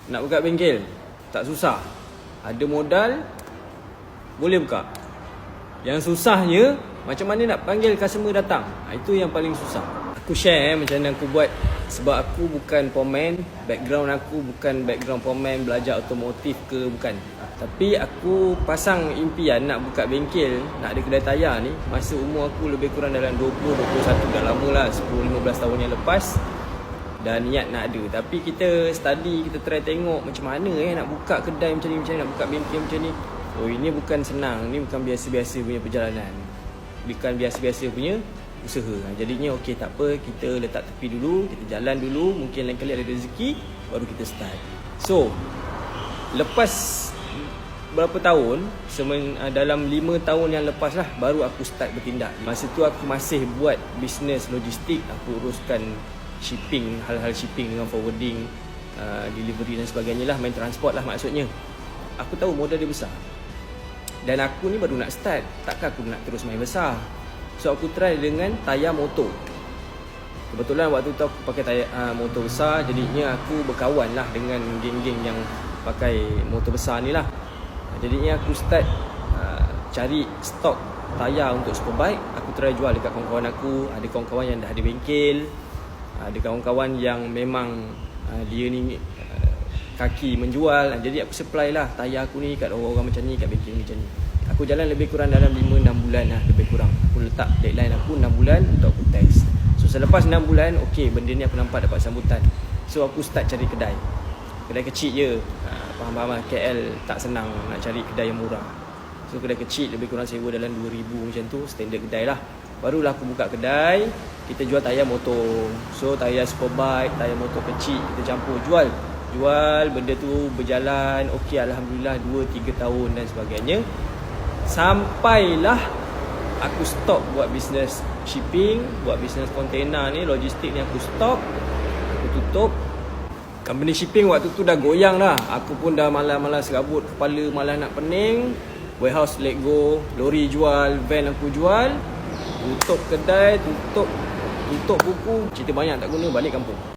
Nak buka bengkel tak susah. Ada modal boleh buka. Yang susahnya macam mana nak panggil customer datang. Itu yang paling susah. Aku share macam mana aku buat. Sebab aku bukan pomen. Background aku bukan background pomen, belajar otomotif ke, bukan. Tapi aku pasang impian nak buka bengkel, nak ada kedai tayar ni masa umur aku lebih kurang dalam 20-21. Dah lama lah, 10-15 tahun yang lepas. Dan niat nak ada. Tapi kita study, kita try tengok macam mana nak buka kedai macam ni, macam mana nak buka bengkel macam ni. Oh, ini bukan senang. Ni bukan biasa-biasa punya perjalanan. Bukan biasa-biasa punya usaha. Jadinya okey, tak apa, kita letak tepi dulu, kita jalan dulu, mungkin lain kali ada rezeki baru kita start. So, lepas berapa tahun, dalam 5 tahun yang lepas lah baru aku start bertindak. Masa tu aku masih buat bisnes logistik, aku uruskan shipping, hal-hal shipping dengan forwarding, delivery dan sebagainya lah, main transport lah maksudnya. Aku tahu modal dia besar. Dan aku ni baru nak start, takkan aku nak terus main besar. So aku try dengan tayar motor. Kebetulan waktu tu aku pakai tayar motor besar, jadinya aku berkawan lah dengan geng-geng yang pakai motor besar ni lah. Jadinya aku start cari stok tayar untuk superbike. Aku try jual dekat kawan-kawan aku. Ada kawan-kawan yang dah ada bengkel, ada kawan-kawan yang memang dia ni kaki menjual. Jadi aku supply lah tayar aku ni kat orang-orang macam ni, kat bengkel macam ni. Aku jalan lebih kurang dalam 5-6 bulan lah, lebih kurang. Aku letak deadline aku 6 bulan untuk aku test. So selepas 6 bulan, okey, benda ni aku nampak dapat sambutan. So aku start cari kedai. Kedai kecil je. Faham-faham lah, KL tak senang nak cari kedai yang murah. So kedai kecil lebih kurang sewa dalam 2,000 macam tu, standard kedai lah. Barulah aku buka kedai, kita jual tayar motor. So tayar superbike, tayar motor kecil, kita campur jual. Benda tu berjalan, okey, alhamdulillah 2-3 tahun dan sebagainya. Sampailah aku stop buat bisnes shipping, buat bisnes kontainer ni, logistik ni aku stop. Aku tutup. Company shipping waktu tu dah goyang dah. Aku pun dah malas-malas rabut, kepala malas nak pening. Warehouse let go, lori jual, van aku jual. Tutup kedai, tutup buku. Cerita banyak tak guna, balik kampung.